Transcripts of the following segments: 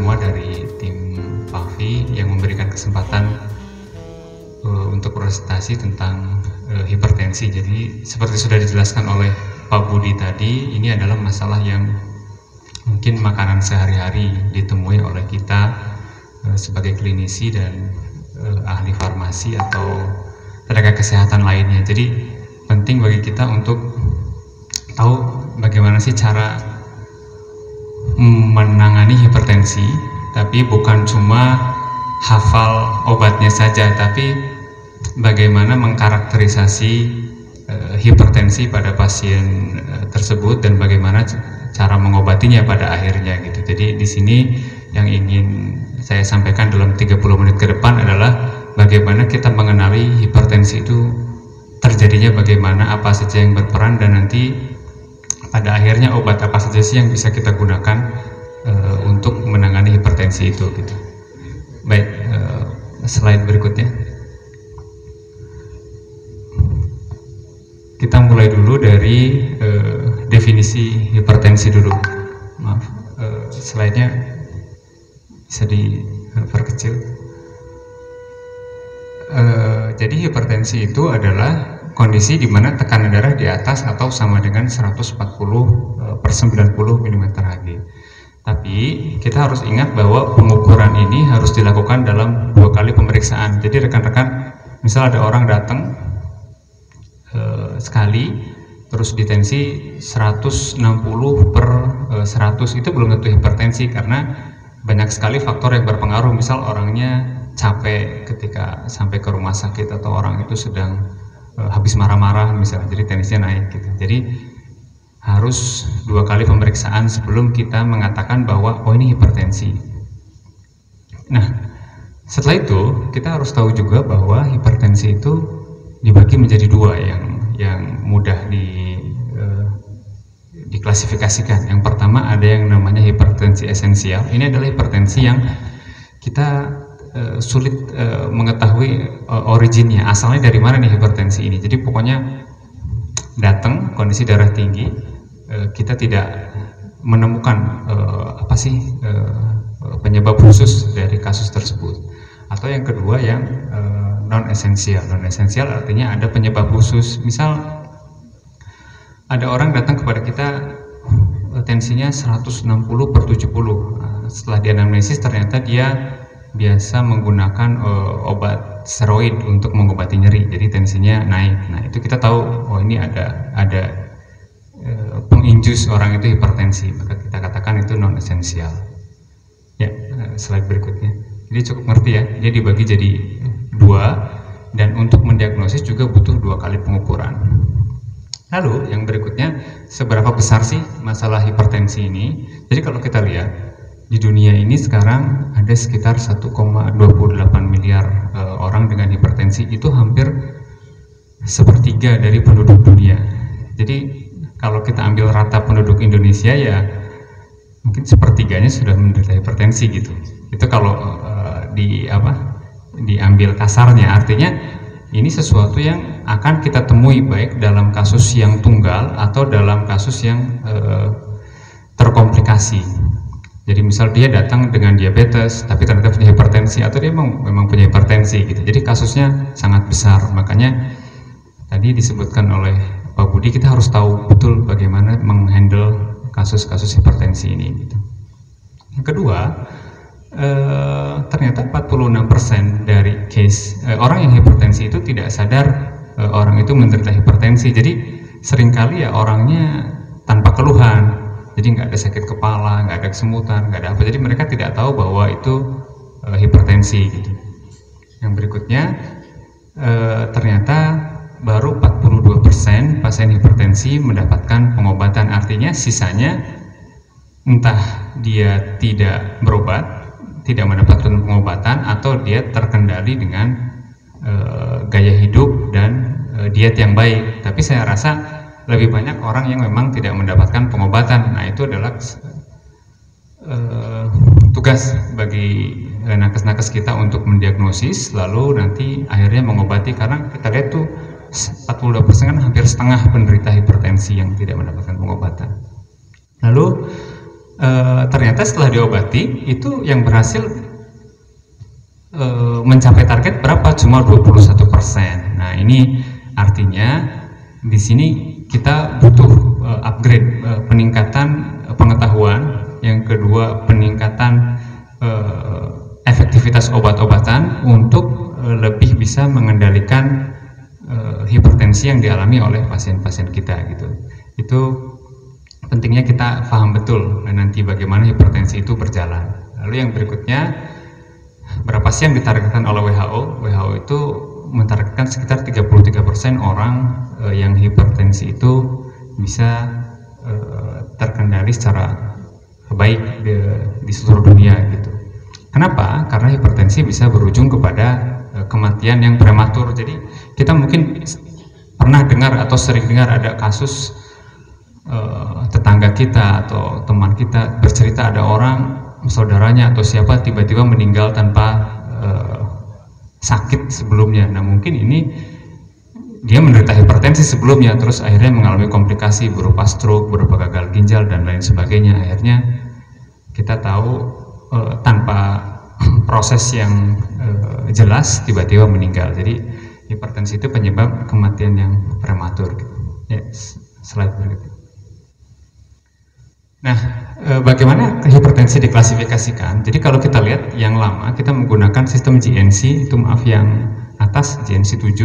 semua dari tim PAVI yang memberikan kesempatan untuk presentasi tentang hipertensi. Jadi seperti sudah dijelaskan oleh Pak Budi tadi, ini adalah masalah yang mungkin makanan sehari-hari ditemui oleh kita sebagai klinisi dan ahli farmasi atau tenaga kesehatan lainnya. Jadi penting bagi kita untuk tahu bagaimana sih cara menangani hipertensi, tapi bukan cuma hafal obatnya saja, tapi bagaimana mengkarakterisasi hipertensi pada pasien tersebut dan bagaimana cara mengobatinya pada akhirnya gitu. Jadi di sini yang ingin saya sampaikan dalam 30 menit ke depan adalah bagaimana kita mengenali hipertensi itu terjadinya bagaimana, apa saja yang berperan, dan nanti pada akhirnya obat apa saja sih yang bisa kita gunakan untuk menangani hipertensi itu gitu. Baik, slide berikutnya. Kita mulai dulu dari definisi hipertensi dulu. Maaf, slide-nya bisa diperkecil. Jadi hipertensi itu adalah kondisi di mana tekanan darah di atas atau sama dengan 140/90 mm/Hg. Tapi kita harus ingat bahwa pengukuran ini harus dilakukan dalam 2 kali pemeriksaan. Jadi rekan-rekan, misal ada orang datang sekali terus ditensi 160/100, itu belum tentu hipertensi karena banyak sekali faktor yang berpengaruh. Misal orangnya capek ketika sampai ke rumah sakit atau orang itu sedang habis marah-marah misalnya, jadi tensinya naik gitu. Jadi harus 2 kali pemeriksaan sebelum kita mengatakan bahwa oh ini hipertensi. Nah, setelah itu kita harus tahu juga bahwa hipertensi itu dibagi menjadi 2 yang mudah diklasifikasikan. Yang pertama ada yang namanya hipertensi esensial. Ini adalah hipertensi yang kita sulit mengetahui originnya, asalnya dari mana nih hipertensi ini. Jadi pokoknya datang kondisi darah tinggi, kita tidak menemukan apa sih penyebab khusus dari kasus tersebut. Atau yang kedua yang non esensial. Non esensial artinya ada penyebab khusus. Misal ada orang datang kepada kita tensinya 160/70. Setelah dianamnesis ternyata dia biasa menggunakan obat steroid untuk mengobati nyeri, jadi tensinya naik. Nah, itu kita tahu oh ini ada penginjus orang itu hipertensi, maka kita katakan itu non esensial. Ya, slide berikutnya. Jadi cukup ngerti ya, dia dibagi jadi 2 dan untuk mendiagnosis juga butuh 2 kali pengukuran. Lalu yang berikutnya, seberapa besar sih masalah hipertensi ini? Jadi kalau kita lihat di dunia ini sekarang ada sekitar 1,28 miliar orang dengan hipertensi, itu hampir 1/3 dari penduduk dunia. Jadi kalau kita ambil rata penduduk Indonesia ya mungkin 1/3-nya sudah menderita hipertensi gitu. Itu kalau diambil kasarnya, artinya ini sesuatu yang akan kita temui baik dalam kasus yang tunggal atau dalam kasus yang terkomplikasi. Jadi misal dia datang dengan diabetes tapi ternyata punya hipertensi, atau dia memang punya hipertensi gitu. Jadi kasusnya sangat besar. Makanya tadi disebutkan oleh Pak Budi, kita harus tahu betul bagaimana menghandle kasus-kasus hipertensi ini gitu. Yang kedua, ternyata 46% dari case orang yang hipertensi itu tidak sadar orang itu menderita hipertensi. Jadi seringkali ya orangnya tanpa keluhan, jadi nggak ada sakit kepala, nggak ada kesemutan, nggak ada apa, jadi mereka tidak tahu bahwa itu hipertensi gitu. Yang berikutnya ternyata baru 42% pasien hipertensi mendapatkan pengobatan, artinya sisanya entah dia tidak berobat, tidak mendapatkan pengobatan, atau dia terkendali dengan gaya hidup dan diet yang baik. Tapi saya rasa lebih banyak orang yang memang tidak mendapatkan pengobatan. Nah, itu adalah tugas bagi nakes-nakes kita untuk mendiagnosis, lalu nanti akhirnya mengobati, karena kita lihat tuh 42% kan hampir setengah penderita hipertensi yang tidak mendapatkan pengobatan. Lalu ternyata setelah diobati itu yang berhasil mencapai target berapa? Cuma 21%. Nah, ini artinya di sini kita butuh upgrade, peningkatan pengetahuan, yang kedua peningkatan efektivitas obat-obatan untuk lebih bisa mengendalikan hipertensi yang dialami oleh pasien-pasien kita gitu. Itu pentingnya kita paham betul nanti bagaimana hipertensi itu berjalan. Lalu yang berikutnya, berapa sih yang ditargetkan oleh WHO? WHO itu mentargetkan sekitar 33% orang yang hipertensi itu bisa terkendali secara baik di seluruh dunia gitu. Kenapa? Karena hipertensi bisa berujung kepada kematian yang prematur. Jadi kita mungkin pernah dengar atau sering dengar ada kasus tetangga kita atau teman kita bercerita ada orang, saudaranya atau siapa tiba-tiba meninggal tanpa sakit sebelumnya. Nah, mungkin ini dia menderita hipertensi sebelumnya, terus akhirnya mengalami komplikasi berupa stroke, berupa gagal ginjal dan lain sebagainya. Akhirnya kita tahu tanpa proses yang jelas tiba-tiba meninggal. Jadi hipertensi itu penyebab kematian yang prematur. Ya, slide berikutnya. Nah, bagaimana hipertensi diklasifikasikan? Jadi kalau kita lihat yang lama kita menggunakan sistem GNC, itu maaf yang atas GNC 7.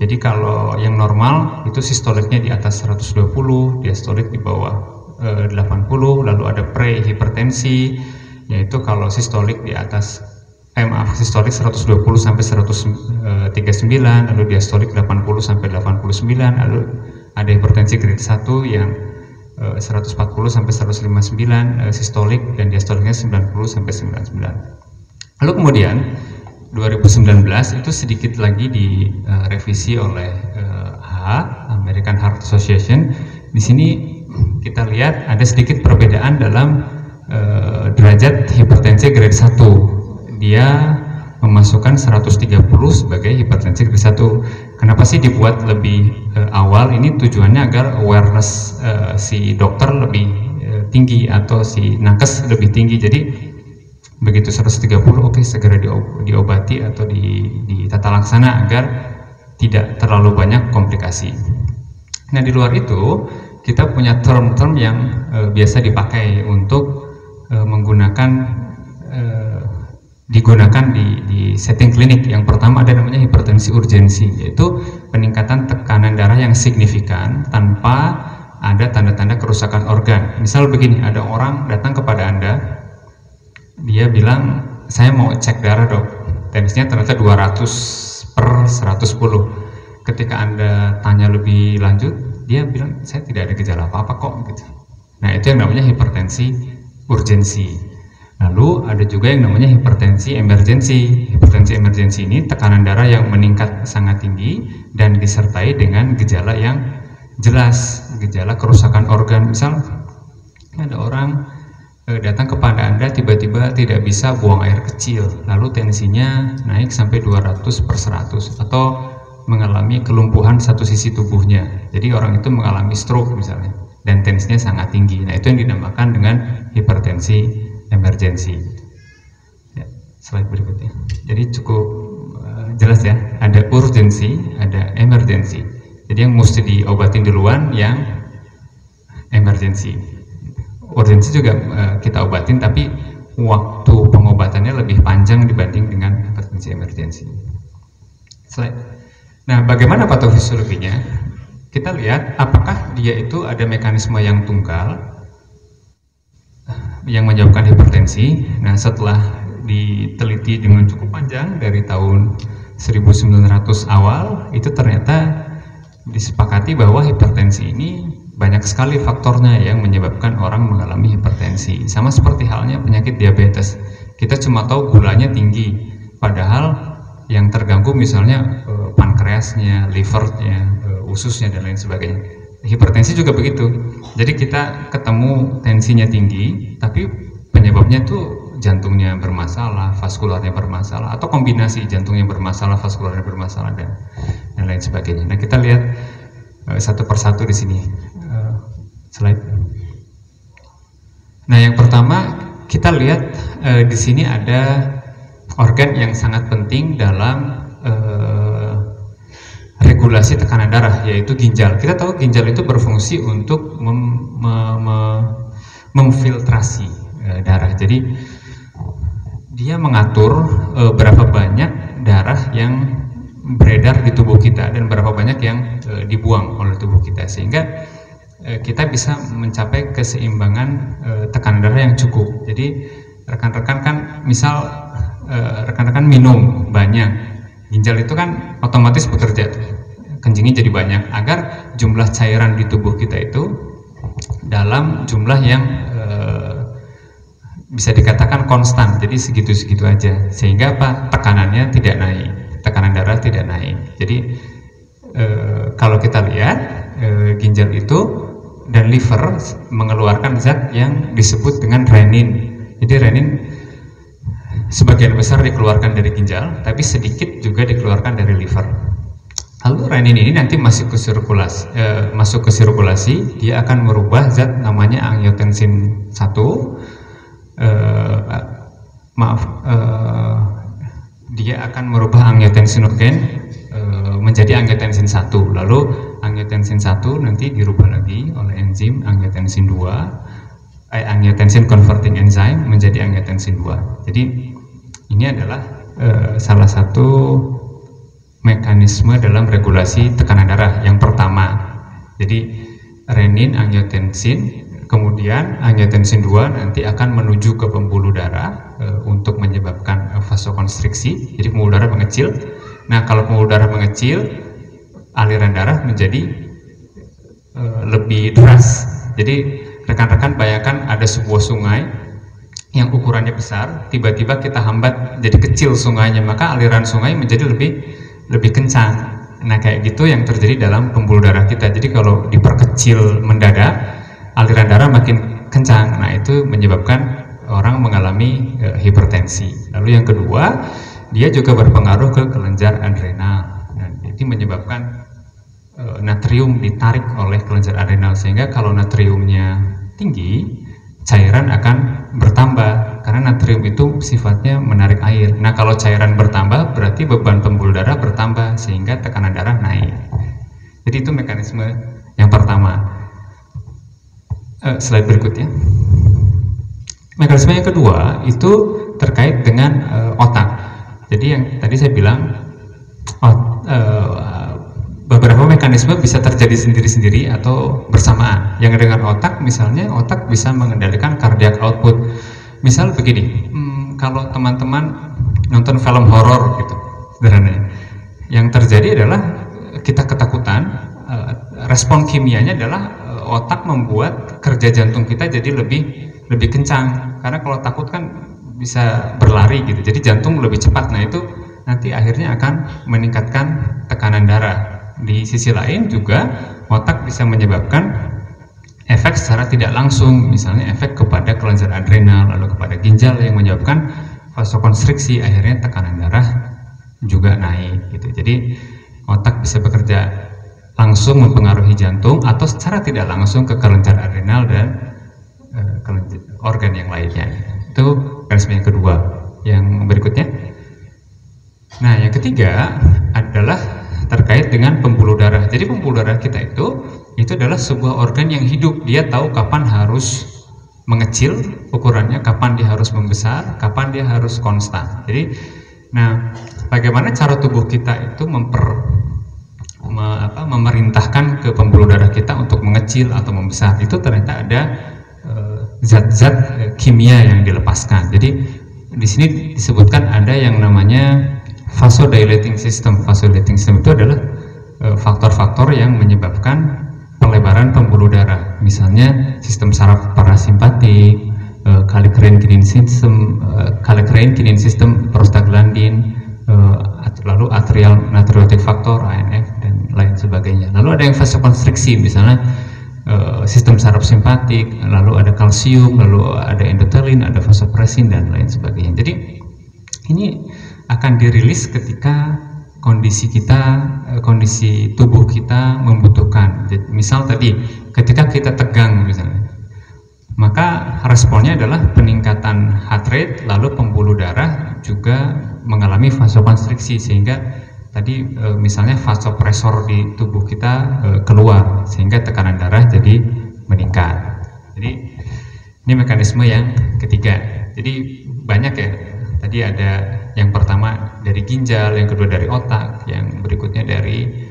Jadi kalau yang normal itu sistoliknya di atas 120, diastolik di bawah 80, lalu ada prehipertensi, yaitu kalau sistolik di atas sistolik 120 sampai 139, lalu diastolik 80 sampai 89, lalu ada hipertensi grade 1 yang 140 sampai 159 sistolik dan diastoliknya 90 sampai 99. Lalu kemudian 2019 itu sedikit lagi direvisi oleh American Heart Association. Di sini kita lihat ada sedikit perbedaan dalam derajat hipertensi grade 1. Dia memasukkan 130 sebagai hipertensi grade 1. Kenapa sih dibuat lebih awal? Ini tujuannya agar awareness si dokter lebih tinggi atau si nakes lebih tinggi. Jadi begitu 130, oke, segera diobati atau ditata laksana agar tidak terlalu banyak komplikasi. Nah, di luar itu kita punya term-term yang biasa dipakai untuk digunakan di setting klinik. Yang pertama ada namanya hipertensi urgensi, yaitu peningkatan tekanan darah yang signifikan tanpa ada tanda-tanda kerusakan organ. Misal begini, ada orang datang kepada Anda, dia bilang, saya mau cek darah dok, tensnya ternyata 200 per 110. Ketika Anda tanya lebih lanjut, dia bilang, saya tidak ada gejala apa-apa kok gitu. Nah, itu yang namanya hipertensi urgensi. Lalu ada juga yang namanya hipertensi emergensi. Hipertensi emergensi ini tekanan darah yang meningkat sangat tinggi dan disertai dengan gejala yang jelas, gejala kerusakan organ. Misal ada orang datang kepada Anda tiba-tiba tidak bisa buang air kecil, lalu tensinya naik sampai 200 per 100, atau mengalami kelumpuhan satu sisi tubuhnya. Jadi orang itu mengalami stroke misalnya dan tensinya sangat tinggi. Nah, itu yang dinamakan dengan hipertensi emergensi. Ya, slide berikutnya. Jadi cukup jelas ya, ada urgensi, ada emergensi. Jadi yang mesti diobatin duluan yang emergensi. Urgensi juga kita obatin, tapi waktu pengobatannya lebih panjang dibanding dengan hipertensi emergensi. Slide. Nah, bagaimana patofisiologinya? Kita lihat apakah dia itu ada mekanisme yang tunggal yang menyebabkan hipertensi. Nah, setelah diteliti dengan cukup panjang dari tahun 1900 awal, itu ternyata disepakati bahwa hipertensi ini banyak sekali faktornya yang menyebabkan orang mengalami hipertensi. Sama seperti halnya penyakit diabetes, kita cuma tahu gulanya tinggi, padahal yang terganggu misalnya pankreasnya, livernya, ususnya dan lain sebagainya. Hipertensi juga begitu. Jadi kita ketemu tensinya tinggi, tapi penyebabnya tuh jantungnya bermasalah, vaskularnya bermasalah, atau kombinasi jantungnya bermasalah, vaskularnya bermasalah dan lain sebagainya. Nah, kita lihat satu persatu di sini. Slide. Nah, yang pertama kita lihat di sini ada organ yang sangat penting dalam regulasi tekanan darah, yaitu ginjal. Kita tahu ginjal itu berfungsi untuk memfiltrasi darah. Jadi dia mengatur berapa banyak darah yang beredar di tubuh kita dan berapa banyak yang dibuang oleh tubuh kita, sehingga kita bisa mencapai keseimbangan tekanan darah yang cukup. Jadi rekan-rekan kan misal rekan-rekan minum banyak, ginjal itu kan otomatis bekerja, kencingnya jadi banyak agar jumlah cairan di tubuh kita itu dalam jumlah yang bisa dikatakan konstan, jadi segitu-segitu aja, sehingga apa, tekanannya tidak naik, tekanan darah tidak naik. Jadi kalau kita lihat ginjal itu dan liver mengeluarkan zat yang disebut dengan renin. Jadi renin sebagian besar dikeluarkan dari ginjal, tapi sedikit juga dikeluarkan dari liver. Lalu renin ini nanti masuk ke sirkulasi, dia akan merubah zat namanya angiotensin 1. Dia akan merubah angiotensinogen menjadi angiotensin 1. Lalu angiotensin 1 nanti dirubah lagi oleh enzim angiotensin 2, angiotensin converting enzyme menjadi angiotensin 2. Jadi ini adalah salah satu mekanisme dalam regulasi tekanan darah yang pertama. Jadi renin, angiotensin, kemudian angiotensin 2 nanti akan menuju ke pembuluh darah untuk menyebabkan vasokonstriksi. Jadi pembuluh darah mengecil. Nah, kalau pembuluh darah mengecil, aliran darah menjadi lebih deras. Jadi rekan-rekan bayangkan ada sebuah sungai yang ukurannya besar, tiba-tiba kita hambat jadi kecil sungainya, maka aliran sungai menjadi lebih kencang. Nah, kayak gitu yang terjadi dalam pembuluh darah kita. Jadi kalau diperkecil mendadak, aliran darah makin kencang. Nah, itu menyebabkan orang mengalami hipertensi. Lalu yang kedua, dia juga berpengaruh ke kelenjar adrenal. Nah, ini menyebabkan natrium ditarik oleh kelenjar adrenal, sehingga kalau natriumnya tinggi, cairan akan bertambah karena natrium itu sifatnya menarik air. Nah, kalau cairan bertambah berarti beban pembuluh darah bertambah sehingga tekanan darah naik. Jadi itu mekanisme yang pertama. Slide berikutnya. Mekanisme yang kedua itu terkait dengan otak. Jadi yang tadi saya bilang beberapa mekanisme bisa terjadi sendiri-sendiri atau bersamaan. Yang dengan otak, misalnya otak bisa mengendalikan cardiac output. Misal begini, kalau teman-teman nonton film horor gitu, sederhananya, yang terjadi adalah kita ketakutan, respon kimianya adalah otak membuat kerja jantung kita jadi lebih kencang, karena kalau takut kan bisa berlari gitu, jadi jantung lebih cepat. Nah, itu nanti akhirnya akan meningkatkan tekanan darah. Di sisi lain juga otak bisa menyebabkan efek secara tidak langsung, misalnya efek kepada kelenjar adrenal lalu kepada ginjal yang menyebabkan vasokonstriksi, akhirnya tekanan darah juga naik gitu. Jadi otak bisa bekerja langsung mempengaruhi jantung atau secara tidak langsung ke kelenjar adrenal dan organ yang lainnya. Itu mekanisme yang kedua. Yang berikutnya, nah yang ketiga adalah terkait dengan pembuluh darah. Jadi pembuluh darah kita itu adalah sebuah organ yang hidup. Dia tahu kapan harus mengecil ukurannya, kapan dia harus membesar, kapan dia harus konstan. Jadi, nah bagaimana cara tubuh kita itu memerintahkan ke pembuluh darah kita untuk mengecil atau membesar, itu ternyata ada zat-zat kimia yang dilepaskan. Jadi di sini disebutkan ada yang namanya vasodilating system. Vasodilating system itu adalah faktor-faktor yang menyebabkan pelebaran pembuluh darah. Misalnya sistem saraf parasimpatik, kallikrein-kinin system, prostaglandin, lalu atrial natriuretic factor (ANF) dan lain sebagainya. Lalu ada yang vasokonstriksi, misalnya sistem saraf simpatik, lalu ada kalsium, lalu ada endotelin, ada vasopressin dan lain sebagainya. Jadi ini akan dirilis ketika kondisi tubuh kita membutuhkan. Misal tadi ketika kita tegang misalnya, maka responnya adalah peningkatan heart rate, lalu pembuluh darah juga mengalami vasokonstriksi, sehingga tadi misalnya vasopresor di tubuh kita keluar, sehingga tekanan darah jadi meningkat. Jadi ini mekanisme yang ketiga. Jadi banyak ya, tadi ada yang pertama dari ginjal, yang kedua dari otak, yang berikutnya dari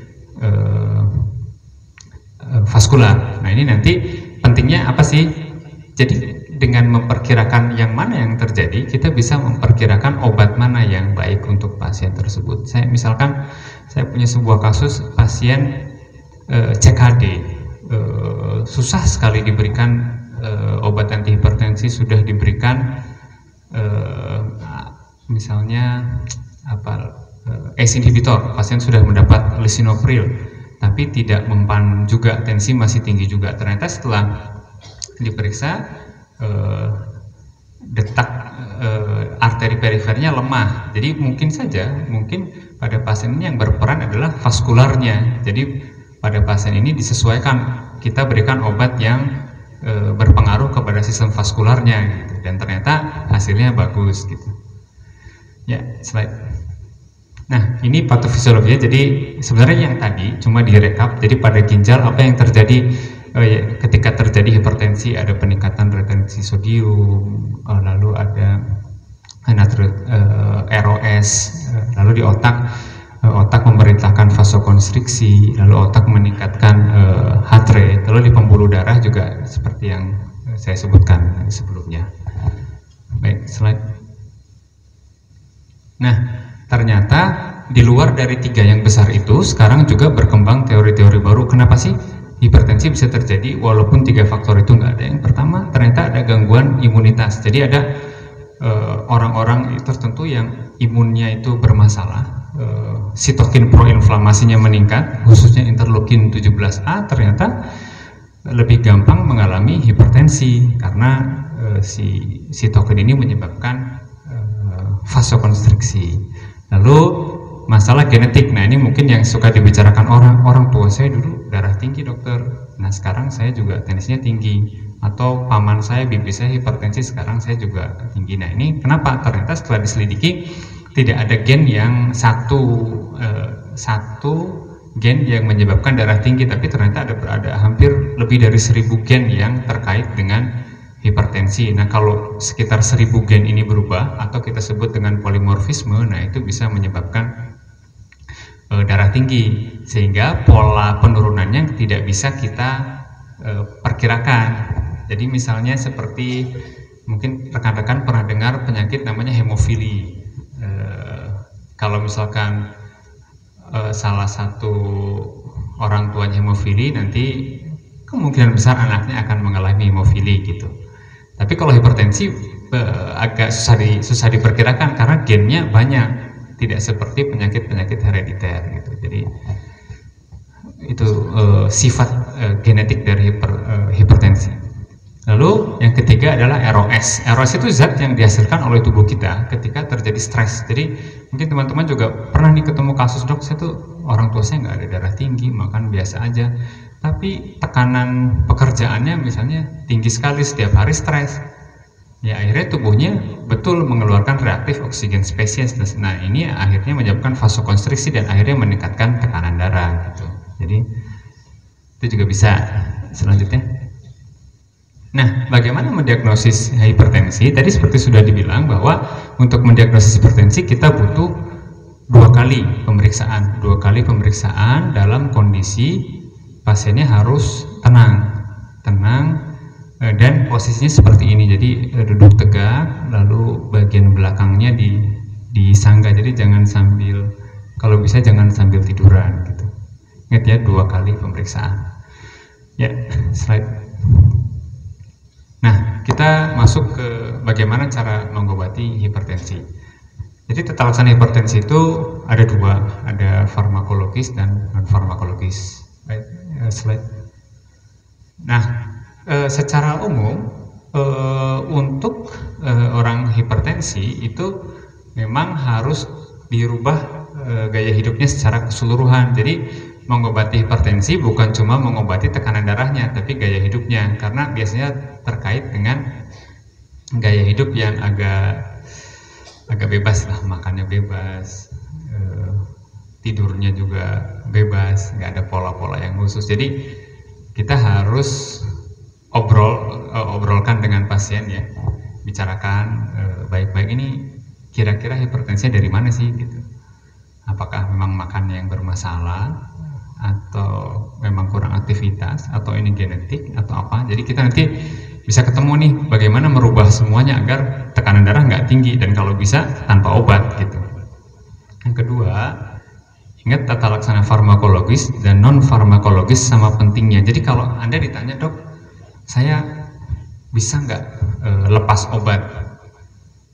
vaskular. Nah ini nanti pentingnya apa sih? Jadi dengan memperkirakan yang mana yang terjadi, kita bisa memperkirakan obat mana yang baik untuk pasien tersebut. Misalkan saya punya sebuah kasus pasien CKD, susah sekali diberikan obat antihipertensi, sudah diberikan misalnya ACE inhibitor, pasien sudah mendapat lisinopril, tapi tidak mempan juga, tensi masih tinggi juga. Ternyata setelah diperiksa detak arteri perifernya lemah. Jadi mungkin pada pasien ini yang berperan adalah vaskularnya. Jadi pada pasien ini disesuaikan, kita berikan obat yang berpengaruh kepada sistem vaskularnya gitu. Dan ternyata hasilnya bagus gitu. Ya, slide. Nah, ini patofisiologinya. Jadi sebenarnya yang tadi cuma direkap. Jadi pada ginjal apa yang terjadi ketika terjadi hipertensi, ada peningkatan retensi sodium, lalu ada ROS, lalu di otak memerintahkan vasokonstriksi, lalu otak meningkatkan heart rate, lalu di pembuluh darah juga seperti yang saya sebutkan sebelumnya. Baik, slide. Nah, ternyata di luar dari tiga yang besar itu sekarang juga berkembang teori-teori baru. Kenapa sih hipertensi bisa terjadi walaupun tiga faktor itu nggak ada? Yang pertama, ternyata ada gangguan imunitas. Jadi ada orang-orang tertentu yang imunnya itu bermasalah, sitokin proinflamasinya meningkat, khususnya interleukin 17A, ternyata lebih gampang mengalami hipertensi karena si sitokin ini menyebabkan vasokonstriksi. Lalu masalah genetik. Nah ini mungkin yang suka dibicarakan orang tua saya dulu darah tinggi dokter, nah sekarang saya juga tensinya tinggi, atau paman saya, bibi saya hipertensi, sekarang saya juga tinggi. Nah ini kenapa? Ternyata setelah diselidiki tidak ada gen yang satu gen yang menyebabkan darah tinggi, tapi ternyata ada hampir lebih dari 1000 gen yang terkait dengan hipertensi. Nah kalau sekitar 1000 gen ini berubah atau kita sebut dengan polimorfisme, nah itu bisa menyebabkan darah tinggi, sehingga pola penurunannya tidak bisa kita perkirakan. Jadi misalnya seperti mungkin rekan-rekan pernah dengar penyakit namanya hemofili. Kalau misalkan salah satu orang tuanya hemofili, nanti kemungkinan besar anaknya akan mengalami hemofili gitu. Tapi kalau hipertensi agak susah diperkirakan karena gennya banyak, tidak seperti penyakit-penyakit herediter gitu. Jadi itu sifat genetik dari hipertensi. Lalu yang ketiga adalah ROS. ROS itu zat yang dihasilkan oleh tubuh kita ketika terjadi stres. Jadi mungkin teman-teman juga pernah nih ketemu kasus, dok saya tuh orang tua saya nggak ada darah tinggi, makan biasa aja, tapi tekanan pekerjaannya misalnya tinggi sekali, setiap hari stres. Ya akhirnya tubuhnya betul mengeluarkan reaktif oksigen spesies. Nah ini akhirnya menyebabkan vasokonstriksi dan akhirnya meningkatkan tekanan darah gitu. Jadi itu juga bisa. Selanjutnya, nah bagaimana mendiagnosis hipertensi? Tadi seperti sudah dibilang bahwa untuk mendiagnosis hipertensi kita butuh dua kali pemeriksaan dalam kondisi pasiennya harus tenang dan posisinya seperti ini. Jadi duduk tegak, lalu bagian belakangnya disangga. Jadi jangan sambil, kalau bisa jangan sambil tiduran gitu. Ingat ya, 2 kali pemeriksaan. Ya, slide. Nah, kita masuk ke bagaimana cara mengobati hipertensi. Jadi tata laksana hipertensi itu ada 2, ada farmakologis dan non farmakologis. Baik, slide. Nah, secara umum untuk orang hipertensi itu memang harus dirubah gaya hidupnya secara keseluruhan. Jadi mengobati hipertensi bukan cuma mengobati tekanan darahnya, tapi gaya hidupnya, karena biasanya terkait dengan gaya hidup yang agak bebas lah, makannya bebas, tidurnya juga bebas, nggak ada pola-pola yang khusus. Jadi kita harus obrolkan dengan pasien ya, bicarakan baik-baik, ini kira-kira hipertensinya dari mana sih gitu. Apakah memang makan yang bermasalah, atau memang kurang aktivitas, atau ini genetik, atau apa. Jadi kita nanti bisa ketemu nih bagaimana merubah semuanya agar tekanan darah nggak tinggi, dan kalau bisa tanpa obat gitu. Yang kedua, ingat tata laksana farmakologis dan non farmakologis sama pentingnya. Jadi kalau Anda ditanya, dok, saya bisa nggak lepas obat?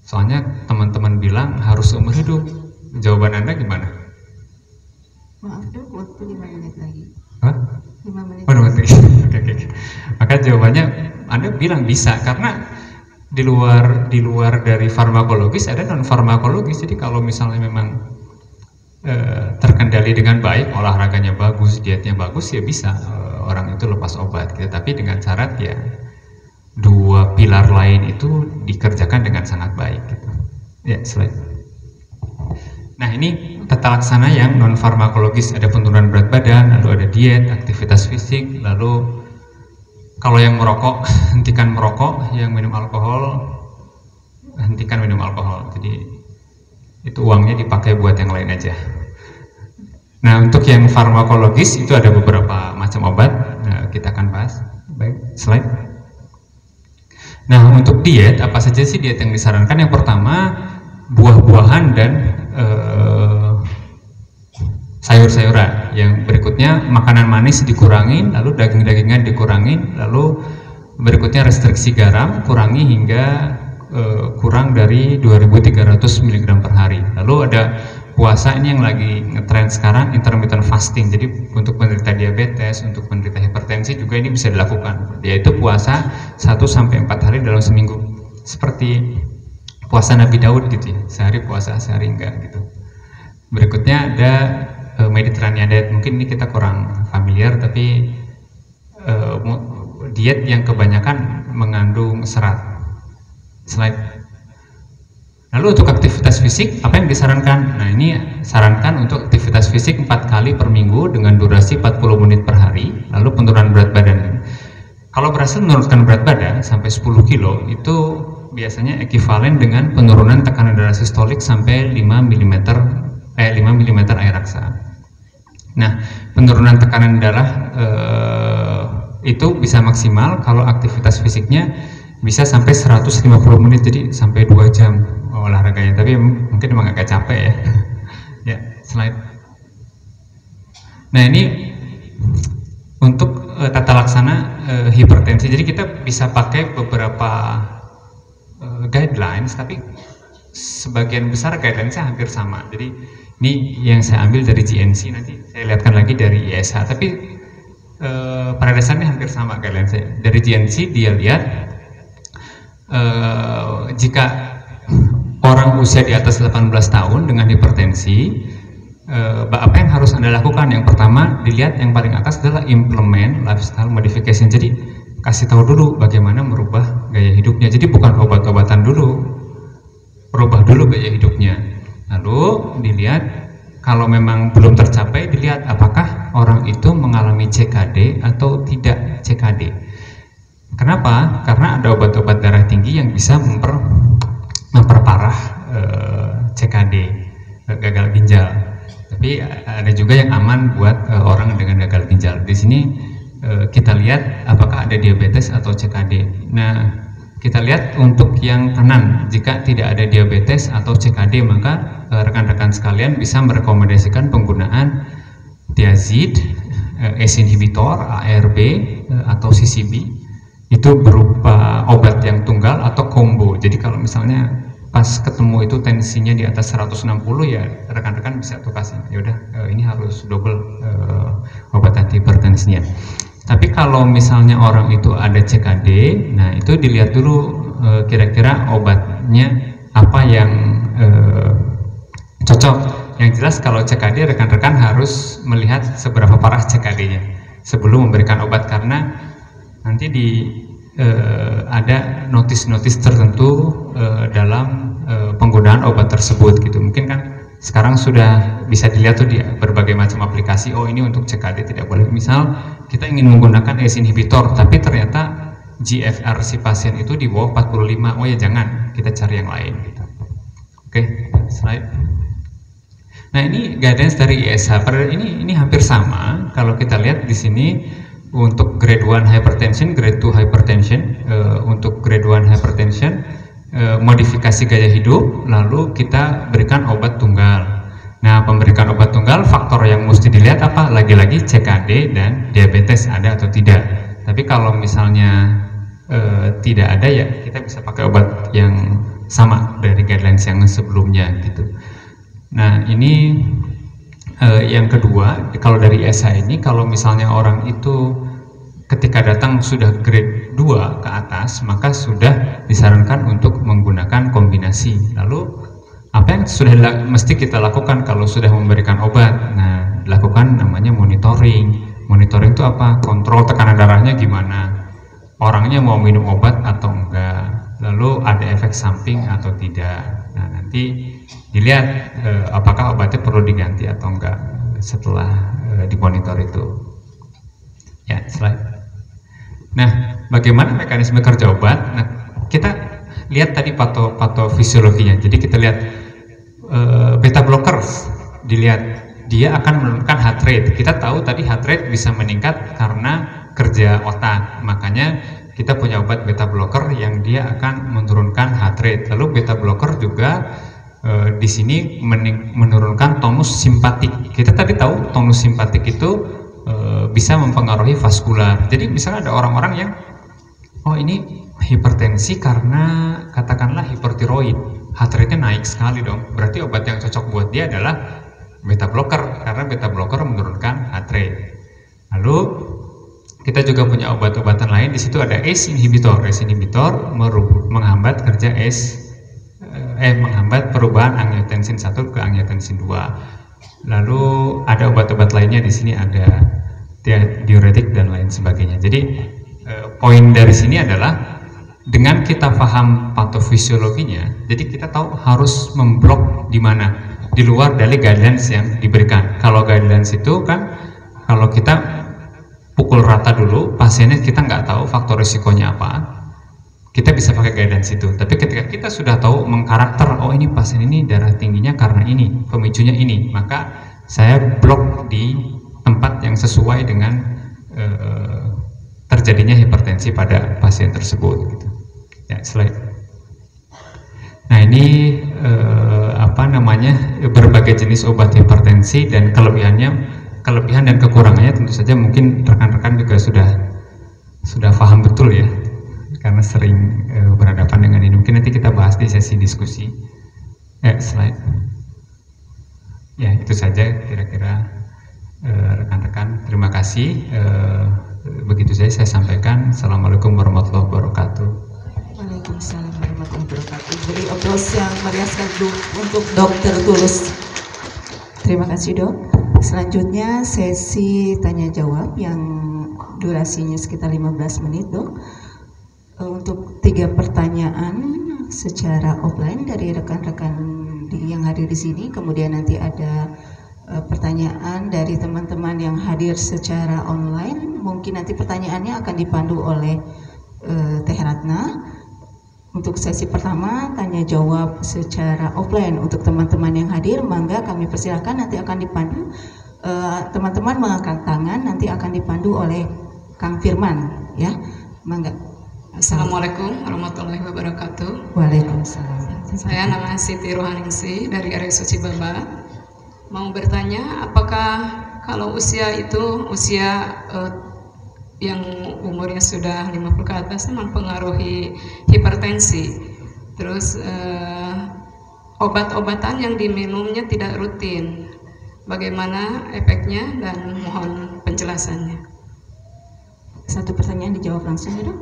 Soalnya teman-teman bilang harus seumur hidup. Jawaban Anda gimana? Maaf dok, waktu 5 menit lagi. Hah? 5 menit. Oh, oke. Maka jawabannya Anda bilang bisa, karena di luar dari farmakologis ada non farmakologis. Jadi kalau misalnya memang terkendali dengan baik, olahraganya bagus, dietnya bagus, ya bisa orang itu lepas obat gitu. Tapi dengan syarat ya dua pilar lain itu dikerjakan dengan sangat baik gitu. Ya, slide. Nah, ini tata laksana yang non farmakologis, ada penurunan berat badan, lalu ada diet, aktivitas fisik, lalu kalau yang merokok, hentikan merokok, yang minum alkohol, hentikan minum alkohol. Jadi itu uangnya dipakai buat yang lain aja. Nah, untuk yang farmakologis itu ada beberapa macam obat, nah, kita akan bahas. Baik, slide. Nah, untuk diet, apa saja sih diet yang disarankan? Yang pertama, buah-buahan dan sayur-sayuran. Yang berikutnya, makanan manis dikurangin, lalu daging-dagingan dikurangin, lalu berikutnya restriksi garam, kurangi hingga kurang dari 2300 mg per hari. Lalu ada puasa, ini yang lagi ngetrend sekarang, intermittent fasting. Jadi untuk penderita diabetes, untuk penderita hipertensi juga ini bisa dilakukan, yaitu puasa 1-4 hari dalam seminggu, seperti puasa Nabi Daud gitu ya, sehari puasa sehari enggak gitu. Berikutnya ada Mediterranean diet. Mungkin ini kita kurang familiar, tapi diet yang kebanyakan mengandung serat. Slide. Lalu untuk aktivitas fisik, apa yang disarankan? Nah, ini sarankan untuk aktivitas fisik 4 kali per minggu dengan durasi 40 menit per hari. Lalu penurunan berat badan. Kalau berhasil menurunkan berat badan sampai 10 kilo, itu biasanya ekuivalen dengan penurunan tekanan darah sistolik sampai 5 mm air raksa. Nah, penurunan tekanan darah itu bisa maksimal kalau aktivitas fisiknya bisa sampai 150 menit, jadi sampai 2 jam olahraganya. Tapi mungkin emang agak capek ya. Ya, slide. Nah, ini untuk tata laksana hipertensi. Jadi kita bisa pakai beberapa guidelines, tapi sebagian besar guidelines-nya hampir sama. Jadi ini yang saya ambil dari GNC, nanti saya lihatkan lagi dari ISH, tapi pada dasarnya hampir sama guidelines-nya. Dari GNC dia lihat jika orang usia di atas 18 tahun dengan hipertensi, apa yang harus Anda lakukan? Yang pertama, dilihat yang paling atas adalah implement lifestyle modification. Jadi kasih tahu dulu bagaimana merubah gaya hidupnya. Jadi bukan obat-obatan dulu, rubah dulu gaya hidupnya. Lalu dilihat kalau memang belum tercapai, dilihat apakah orang itu mengalami CKD atau tidak CKD. Kenapa? Karena ada obat-obat darah tinggi yang bisa memperparah CKD, gagal ginjal. Tapi ada juga yang aman buat orang dengan gagal ginjal. Di sini kita lihat apakah ada diabetes atau CKD. Nah, kita lihat untuk yang kanan, jika tidak ada diabetes atau CKD, maka rekan-rekan sekalian bisa merekomendasikan penggunaan thiazid, ACE inhibitor, ARB, atau CCB. Itu berupa obat yang tunggal atau combo. Jadi kalau misalnya pas ketemu itu tensinya di atas 160, ya rekan-rekan bisa tuh kasih, ya udah ini harus double obat anti hipertensinya. Tapi kalau misalnya orang itu ada CKD, nah itu dilihat dulu kira-kira obatnya apa yang cocok. Yang jelas kalau CKD rekan-rekan harus melihat seberapa parah CKD-nya sebelum memberikan obat, karena nanti ada notis-notis tertentu dalam penggunaan obat tersebut gitu. Mungkin kan sekarang sudah bisa dilihat tuh di berbagai macam aplikasi, oh ini untuk CKD tidak boleh. Misal kita ingin menggunakan ACE inhibitor tapi ternyata GFR si pasien itu di bawah 45, oh ya jangan, kita cari yang lain gitu. Oke, slide. Nah, ini guidance dari ISH. Pada ini hampir sama. Kalau kita lihat di sini untuk grade 1 hypertension, grade 2 hypertension, untuk grade 1 hypertension modifikasi gaya hidup, lalu kita berikan obat tunggal. Nah, pemberikan obat tunggal, faktor yang mesti dilihat apa? Lagi-lagi CKD dan diabetes ada atau tidak. Tapi kalau misalnya tidak ada, ya kita bisa pakai obat yang sama dari guidelines yang sebelumnya gitu. Nah, ini yang kedua, kalau dari ESA ini, kalau misalnya orang itu ketika datang sudah grade 2 ke atas, maka sudah disarankan untuk menggunakan kombinasi. Lalu apa yang sudah mesti kita lakukan kalau sudah memberikan obat? Nah, dilakukan namanya monitoring. Monitoring itu apa? Kontrol tekanan darahnya gimana, orangnya mau minum obat atau enggak, lalu ada efek samping atau tidak. Nah, nanti dilihat apakah obatnya perlu diganti atau enggak setelah dimonitor itu. Ya, slide. Nah, bagaimana mekanisme kerja obat? Nah, kita lihat tadi patofisiologinya. Jadi kita lihat beta blockers, dilihat dia akan menurunkan heart rate. Kita tahu tadi heart rate bisa meningkat karena kerja otak, makanya kita punya obat beta blocker yang dia akan menurunkan heart rate. Lalu beta blocker juga di sini menurunkan tonus simpatik. Kita tadi tahu tonus simpatik itu bisa mempengaruhi vaskular. Jadi misalnya ada orang-orang yang oh ini hipertensi karena katakanlah hipertiroid, heart rate-nya naik sekali dong. Berarti obat yang cocok buat dia adalah beta blocker, karena beta blocker menurunkan heart rate. Lalu kita juga punya obat-obatan lain. Di situ ada ACE inhibitor. ACE inhibitor menghambat kerja menghambat perubahan angiotensin 1 ke angiotensin 2. Lalu ada obat-obat lainnya di sini, ada diuretik dan lain sebagainya. Jadi poin dari sini adalah dengan kita paham patofisiologinya, jadi kita tahu harus memblok di mana, di luar dari guidelines yang diberikan. Kalau guidelines itu kan kalau kita pukul rata dulu pasiennya, kita nggak tahu faktor risikonya apa, kita bisa pakai guidance itu. Tapi ketika kita sudah tahu mengkarakter, oh ini pasien ini darah tingginya karena ini, pemicunya ini, maka saya blok di tempat yang sesuai dengan terjadinya hipertensi pada pasien tersebut gitu. Ya, slide. Nah, ini berbagai jenis obat hipertensi dan kelebihan dan kekurangannya tentu saja mungkin rekan-rekan juga sudah paham betul ya, karena sering berhadapan dengan ini. Mungkin nanti kita bahas di sesi diskusi. Slide. Ya, itu saja kira-kira rekan-rekan. Terima kasih. Begitu saja saya sampaikan. Assalamualaikum warahmatullahi wabarakatuh. Waalaikumsalam warahmatullahi wabarakatuh. Beri aplaus yang meriah untuk Dr. Tulus. Terima kasih, Dok. Selanjutnya sesi tanya jawab yang durasinya sekitar 15 menit, Dok. Untuk 3 pertanyaan secara offline dari rekan-rekan yang hadir di sini, kemudian nanti ada pertanyaan dari teman-teman yang hadir secara online. Mungkin nanti pertanyaannya akan dipandu oleh Teh Ratna. Untuk sesi pertama tanya jawab secara offline untuk teman-teman yang hadir, mangga kami persilahkan, nanti akan dipandu. Teman-teman mengangkat tangan, nanti akan dipandu oleh Kang Firman, ya. Mangga. Assalamualaikum warahmatullahi wabarakatuh. Waalaikumsalam. Saya nama Siti Rohaningsi dari RSUC Baba. Mau bertanya, apakah kalau usia itu yang umurnya sudah 50 ke atas mempengaruhi hipertensi? Terus obat-obatan yang diminumnya tidak rutin, bagaimana efeknya, dan mohon penjelasannya. Satu pertanyaan dijawab langsung ya, Dok.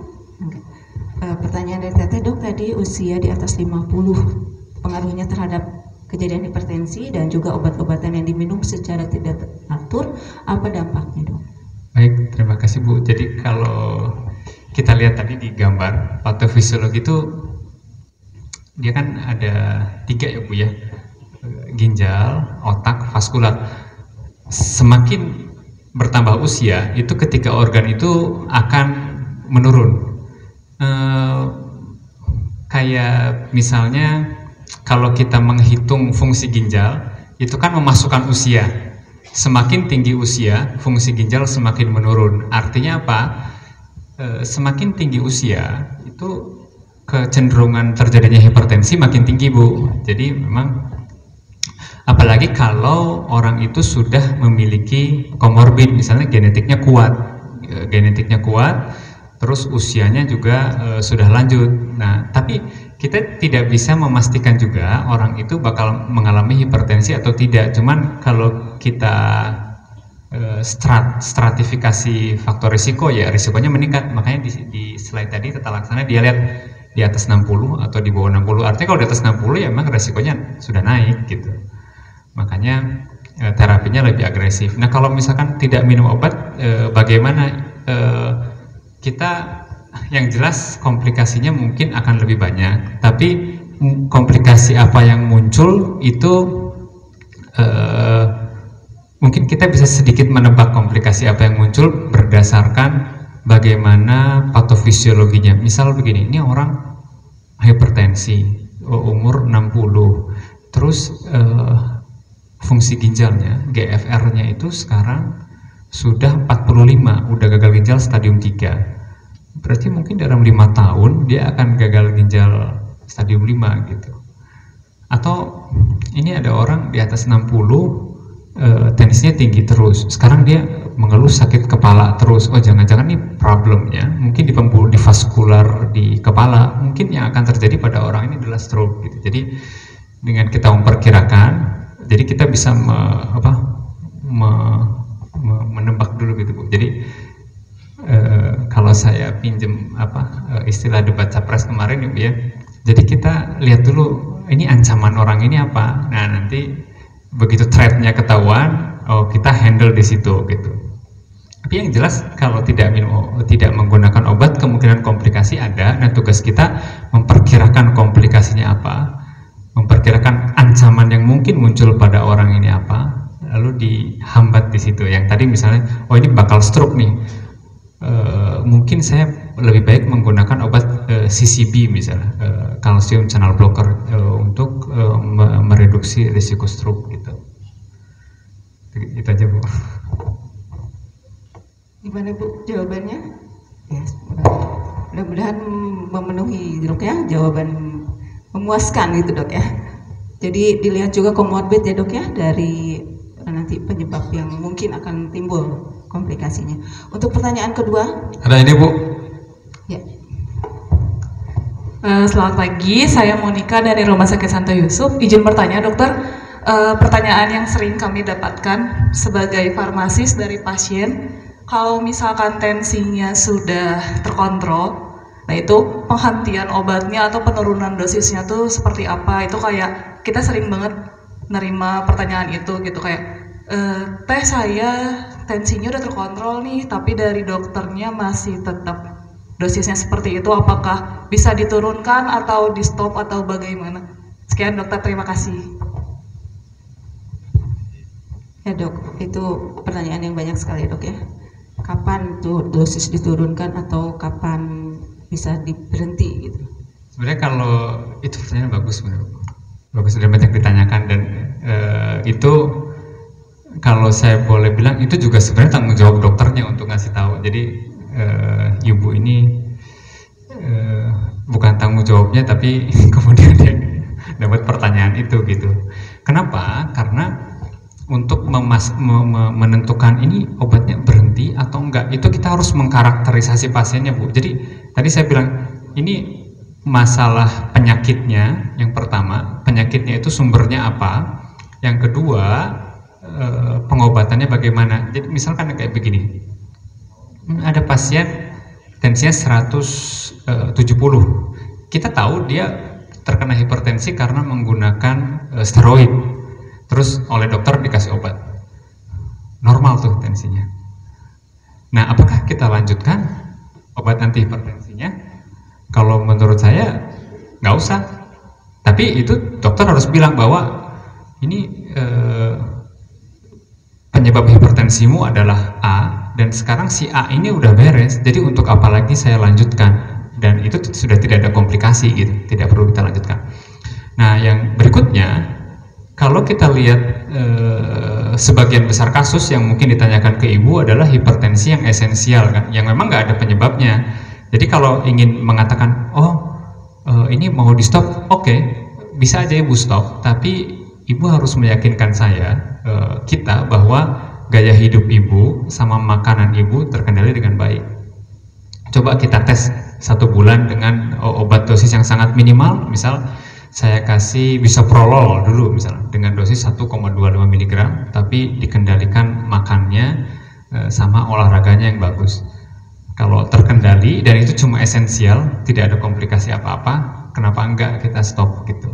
Pertanyaan dari Teteh, Dok, tadi usia di atas 50 pengaruhnya terhadap kejadian hipertensi dan juga obat-obatan yang diminum secara tidak teratur, apa dampaknya dok? Baik, terima kasih Bu. Jadi kalau kita lihat tadi di gambar patofisiologi itu dia kan ada 3 ya Bu ya, ginjal, otak, vaskular. Semakin bertambah usia itu ketika organ itu akan menurun. Kayak misalnya kalau kita menghitung fungsi ginjal itu kan memasukkan usia. Semakin tinggi usia, fungsi ginjal semakin menurun. Artinya apa? Semakin tinggi usia itu kecenderungan terjadinya hipertensi makin tinggi Bu. Jadi memang apalagi kalau orang itu sudah memiliki komorbid, misalnya genetiknya kuat, terus usianya juga sudah lanjut. Nah, tapi kita tidak bisa memastikan juga orang itu bakal mengalami hipertensi atau tidak. Cuman kalau kita stratifikasi faktor risiko, ya risikonya meningkat. Makanya di slide tadi tata laksana dia lihat di atas 60 atau di bawah 60. Artinya kalau di atas 60 ya memang risikonya sudah naik gitu. Makanya terapinya lebih agresif. Nah, kalau misalkan tidak minum obat, bagaimana? Kita yang jelas komplikasinya mungkin akan lebih banyak, tapi komplikasi apa yang muncul itu mungkin kita bisa sedikit menebak komplikasi apa yang muncul berdasarkan bagaimana patofisiologinya. Misal begini, ini orang hipertensi, umur 60, terus fungsi ginjalnya, GFR-nya itu sekarang sudah 45, udah gagal ginjal stadium 3. Berarti mungkin dalam 5 tahun dia akan gagal ginjal stadium 5 gitu. Atau ini ada orang di atas 60, tensinya tinggi terus. Sekarang dia mengeluh sakit kepala terus. Oh, jangan-jangan ini problemnya mungkin di pembuluh, di vaskular di kepala. Mungkin yang akan terjadi pada orang ini adalah stroke gitu. Jadi dengan kita memperkirakan, jadi kita bisa menebak dulu gitu Bu. Jadi kalau saya pinjem istilah debat capres kemarin ya, jadi kita lihat dulu ini ancaman orang ini apa. Nah, nanti begitu threat-nya ketahuan, oh kita handle di situ gitu. Tapi yang jelas kalau tidak menggunakan obat, kemungkinan komplikasi ada. Nah, tugas kita memperkirakan komplikasinya apa, memperkirakan ancaman yang mungkin muncul pada orang ini apa, lalu dihambat di situ. Yang tadi misalnya, oh ini bakal stroke nih, mungkin saya lebih baik menggunakan obat CCB misalnya, calcium channel blocker, untuk mereduksi risiko stroke gitu. Itu aja Bu. Gimana Bu jawabannya? Ya, mudah-mudahan memenuhi dok ya, jawaban memuaskan gitu dok ya. Jadi dilihat juga komorbid ya dok ya, dari nanti penyebab yang mungkin akan timbul komplikasinya. Untuk pertanyaan kedua, ada ini Bu. Ya. Selamat pagi, saya Monica dari Rumah Sakit Santo Yusuf. Izin bertanya dokter, pertanyaan yang sering kami dapatkan sebagai farmasis dari pasien, kalau misalkan tensinya sudah terkontrol, nah itu penghentian obatnya atau penurunan dosisnya tuh seperti apa? Itu kayak kita sering banget nerima pertanyaan itu gitu, kayak teh saya tensinya udah terkontrol nih, tapi dari dokternya masih tetap dosisnya seperti itu, apakah bisa diturunkan atau di stop atau bagaimana? Sekian dokter, terima kasih. Ya dok, itu pertanyaan yang banyak sekali dok ya. Kapan tuh dosis diturunkan atau kapan bisa diberhenti gitu? Sebenarnya kalau itu pertanyaan bagus sebenarnya, bagus, sudah banyak ditanyakan, dan itu kalau saya boleh bilang itu juga sebenarnya tanggung jawab dokternya untuk ngasih tahu. Jadi ibu ini bukan tanggung jawabnya, tapi kemudian dia dapat pertanyaan itu gitu. Kenapa? Karena untuk menentukan ini obatnya berhenti atau enggak, itu kita harus mengkarakterisasi pasiennya Bu. Jadi tadi saya bilang ini masalah penyakitnya. Yang pertama, penyakitnya itu sumbernya apa. Yang kedua, pengobatannya bagaimana. Jadi misalkan kayak begini, ada pasien tensinya 170, kita tahu dia terkena hipertensi karena menggunakan steroid, terus oleh dokter dikasih obat, normal tuh tensinya. Nah, apakah kita lanjutkan obat anti hipertensinya? Kalau menurut saya nggak usah, tapi itu dokter harus bilang bahwa ini penyebab hipertensimu adalah A, dan sekarang si A ini udah beres, jadi untuk apa lagi saya lanjutkan? Dan itu sudah tidak ada komplikasi gitu, tidak perlu kita lanjutkan. Nah, yang berikutnya, kalau kita lihat sebagian besar kasus yang mungkin ditanyakan ke ibu adalah hipertensi yang esensial kan, yang memang nggak ada penyebabnya. Jadi kalau ingin mengatakan, ini mau di stop, oke, bisa aja ibu stop, tapi ibu harus meyakinkan saya, kita, bahwa gaya hidup ibu sama makanan ibu terkendali dengan baik. Coba kita tes 1 bulan dengan obat dosis yang sangat minimal, misal saya kasih bisoprolol dulu misalnya dengan dosis 1,25 mg, tapi dikendalikan makannya sama olahraganya yang bagus. Kalau terkendali dan itu cuma esensial, tidak ada komplikasi apa-apa, kenapa enggak kita stop gitu?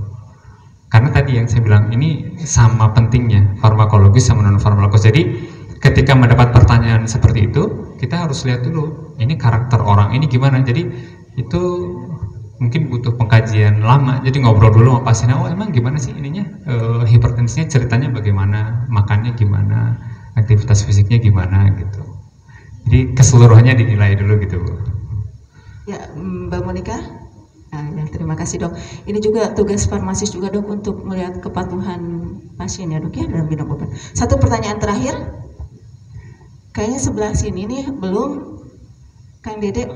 Karena tadi yang saya bilang, ini sama pentingnya farmakologis sama non farmakologis. Jadi ketika mendapat pertanyaan seperti itu, kita harus lihat dulu ini karakter orang ini gimana. Jadi itu mungkin butuh pengkajian lama, jadi ngobrol dulu sama pasien, emang gimana sih ininya, hipertensinya ceritanya bagaimana, makannya gimana, aktivitas fisiknya gimana gitu. Jadi keseluruhannya dinilai dulu gitu, Bu. Ya, Mbak Monika. Nah, ya, terima kasih dok. Ini juga tugas farmasis juga dok untuk melihat kepatuhan pasien ya dok ya dalam minum obat. Satu pertanyaan terakhir, kayaknya sebelah sini nih belum, Kang Dede.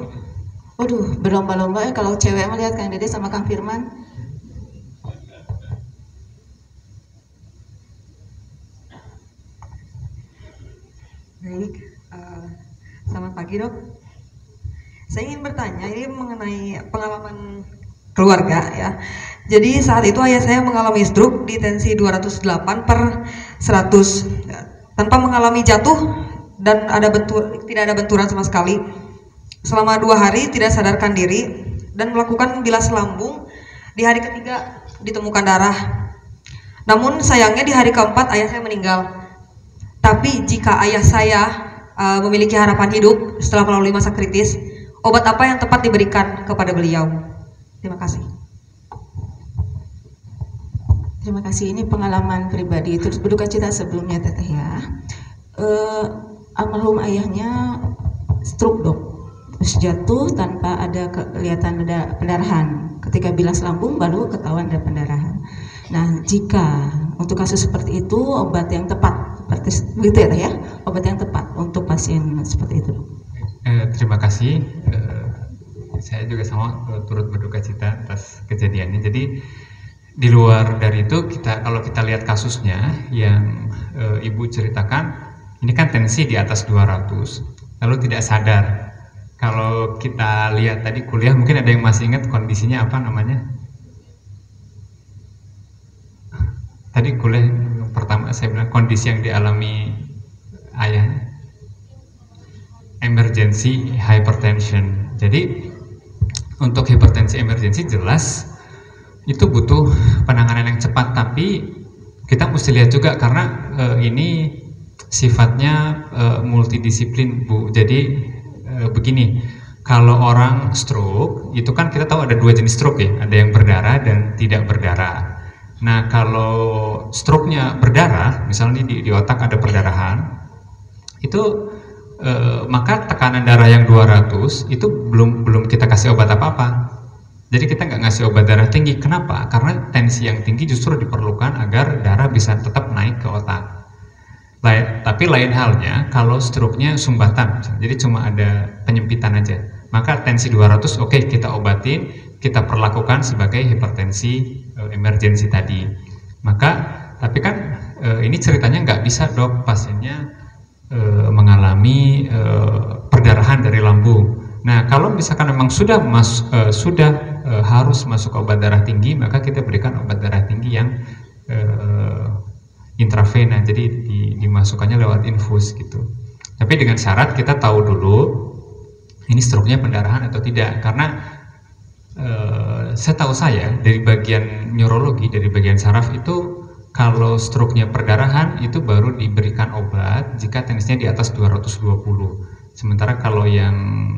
Waduh, berlomba-lomba kalau cewek melihat Kang Dede sama Kang Firman. Baik, selamat pagi dok. Saya ingin bertanya ini mengenai pengalaman keluarga ya. Jadi saat itu ayah saya mengalami stroke di tensi 208/100 tanpa mengalami jatuh dan tidak ada benturan sama sekali. Selama 2 hari tidak sadarkan diri dan melakukan bilas lambung. Di hari ketiga ditemukan darah. Namun sayangnya di hari keempat ayah saya meninggal. Tapi jika ayah saya memiliki harapan hidup setelah melalui masa kritis, obat apa yang tepat diberikan kepada beliau? Terima kasih. Terima kasih. Ini pengalaman pribadi. Terus berduka cita sebelumnya teteh ya. Almarhum ayahnya stroke dok. Terus jatuh tanpa ada kelihatan ada pendarahan. Ketika bilas lambung baru ketahuan ada pendarahan. Nah, jika untuk kasus seperti itu obat yang tepat seperti itu ya, obat yang tepat untuk pasien seperti itu. Terima kasih. Saya juga sama turut berduka cita atas kejadiannya. Jadi di luar dari itu kalau kita lihat kasusnya yang ibu ceritakan, ini kan tensi di atas 200, lalu tidak sadar. Kalau kita lihat tadi kuliah, mungkin ada yang masih ingat kondisinya apa namanya? Tadi kuliah pertama saya bilang kondisi yang dialami ayahnya, emergency hypertension. Jadi untuk hipertensi emergency jelas itu butuh penanganan yang cepat, tapi kita mesti lihat juga karena ini sifatnya multidisiplin, Bu. Jadi begini, kalau orang stroke itu kan kita tahu ada 2 jenis stroke ya, ada yang berdarah dan tidak berdarah. Nah, kalau stroke-nya berdarah, misalnya di otak ada perdarahan, itu maka tekanan darah yang 200 itu belum kita kasih obat apa-apa. Jadi kita nggak ngasih obat darah tinggi. Kenapa? Karena tensi yang tinggi justru diperlukan agar darah bisa tetap naik ke otak. Tapi lain halnya kalau stroke-nya sumbatan, jadi cuma ada penyempitan aja, maka tensi 200 oke, kita obatin, kita perlakukan sebagai hipertensi emergensi tadi. Tapi kan ini ceritanya nggak bisa dok, pasiennya mengalami perdarahan dari lambung. Nah, kalau misalkan memang sudah harus masuk obat darah tinggi, maka kita berikan obat darah tinggi yang intravena, jadi dimasukkannya lewat infus gitu. Tapi dengan syarat kita tahu dulu ini stroke-nya pendarahan atau tidak, karena setahu saya dari bagian neurologi, dari bagian saraf itu kalau stroke-nya perdarahan itu baru diberikan obat jika tensinya di atas 220. Sementara kalau yang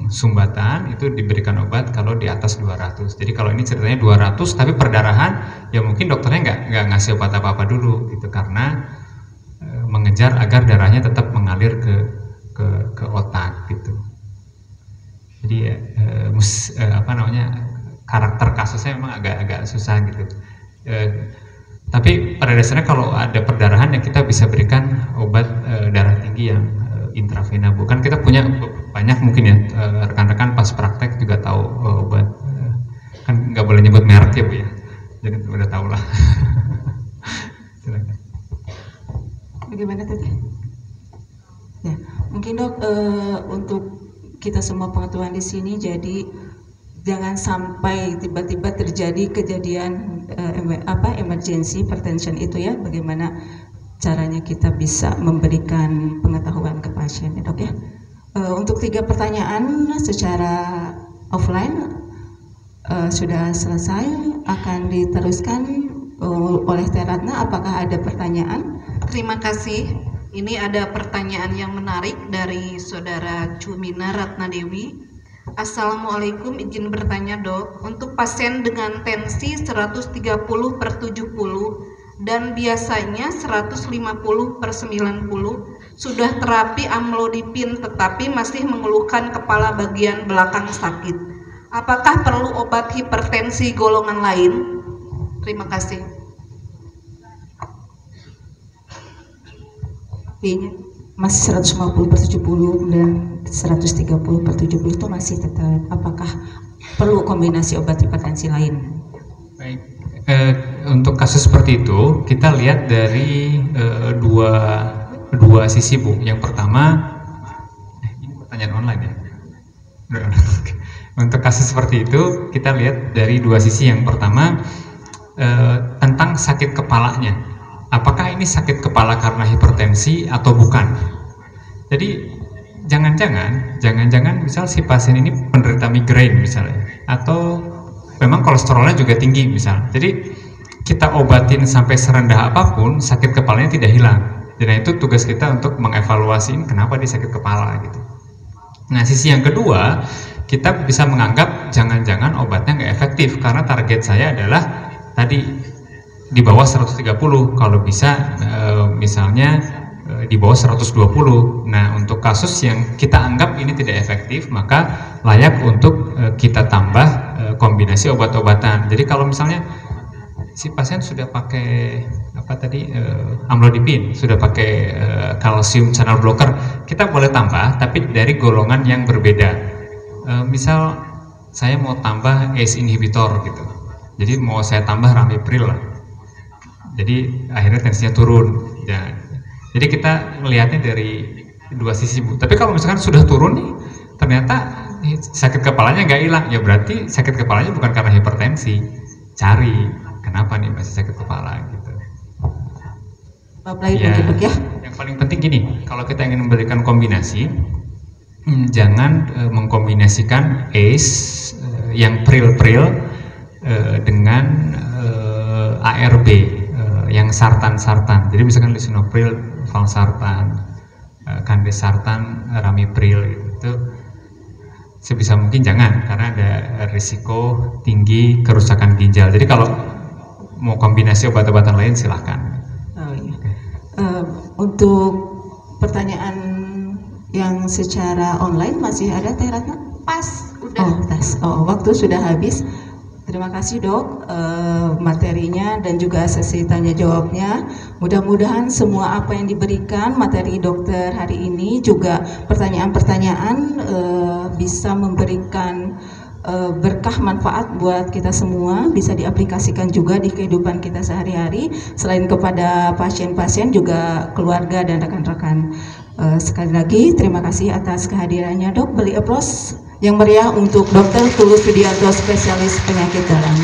sumbatan itu diberikan obat kalau di atas 200. Jadi kalau ini ceritanya 200 tapi perdarahan, ya mungkin dokternya nggak ngasih obat apa-apa dulu gitu, karena mengejar agar darahnya tetap mengalir ke otak gitu. Jadi karakter kasusnya memang agak susah gitu. Tapi pada dasarnya kalau ada perdarahan ya kita bisa berikan obat darah tinggi yang intravena. Bukan kita punya banyak mungkin ya rekan-rekan pas praktek juga tahu obat, kan nggak boleh nyebut merek ya Bu ya, jadi udah tahu lah. Silakan. Bagaimana tadi? Ya, mungkin Dok, untuk kita semua pengetahuan di sini, jadi jangan sampai tiba-tiba terjadi kejadian emergency hypertension itu ya. Bagaimana caranya kita bisa memberikan pengetahuan ke pasien ya Dok ya. Untuk 3 pertanyaan secara offline sudah selesai, akan diteruskan oleh Teratna. Apakah ada pertanyaan? Terima kasih. Ini ada pertanyaan yang menarik dari Saudara Cumina Ratna Dewi. Assalamualaikum, izin bertanya Dok, untuk pasien dengan tensi 130/70 dan biasanya 150/90 sudah terapi amlodipin tetapi masih mengeluhkan kepala bagian belakang sakit. Apakah perlu obat hipertensi golongan lain? Terima kasih. Masih 150/70 dan 130/70 itu masih tetap, apakah perlu kombinasi obat hipertensi lain? Baik, untuk kasus seperti itu kita lihat dari dua sisi Bu. Yang pertama, ini pertanyaan online ya. Untuk kasus seperti itu kita lihat dari 2 sisi. Yang pertama tentang sakit kepalanya. Apakah ini sakit kepala karena hipertensi atau bukan? Jadi jangan-jangan misal si pasien ini penderita migrain misalnya, atau memang kolesterolnya juga tinggi misal. Jadi kita obatin sampai serendah apapun, sakit kepalanya tidak hilang. Dan itu tugas kita untuk mengevaluasi kenapa dia sakit kepala gitu. Nah, sisi yang kedua, kita bisa menganggap jangan-jangan obatnya nggak efektif karena target saya adalah tadi di bawah 130, kalau bisa misalnya di bawah 120. Nah, untuk kasus yang kita anggap ini tidak efektif, maka layak untuk kita tambah kombinasi obat-obatan. Jadi kalau misalnya si pasien sudah pakai amlodipin, sudah pakai kalsium channel blocker, kita boleh tambah tapi dari golongan yang berbeda. Misal saya mau tambah ACE inhibitor gitu, jadi mau saya tambah ramipril lah, jadi akhirnya tensinya turun ya. Jadi kita melihatnya dari 2 sisi Bu. Tapi kalau misalkan sudah turun nih, ternyata sakit kepalanya nggak hilang, ya berarti sakit kepalanya bukan karena hipertensi. Cari kenapa nih masih sakit kepala gitu. Ya, yang paling penting gini, kalau kita ingin memberikan kombinasi, jangan mengkombinasikan ACE yang pril-pril dengan ARB yang sartan-sartan. Jadi misalkan lisinopril, valsartan, kandesartan, ramipril itu sebisa mungkin jangan, karena ada risiko tinggi kerusakan ginjal. Jadi kalau mau kombinasi obat-obatan lain silahkan. Oh, iya. Untuk pertanyaan yang secara online masih ada Teh Ratna? Pas, udah. Waktu sudah habis. Terima kasih Dok, materinya dan juga sesi tanya jawabnya. Mudah-mudahan semua apa yang diberikan materi dokter hari ini, juga pertanyaan-pertanyaan bisa memberikan berkah manfaat buat kita semua, bisa diaplikasikan juga di kehidupan kita sehari-hari, selain kepada pasien-pasien juga keluarga dan rekan-rekan. Sekali lagi terima kasih atas kehadirannya Dok. Beri aplaus yang meriah untuk Dr. Tulus Widianto, spesialis penyakit dalam.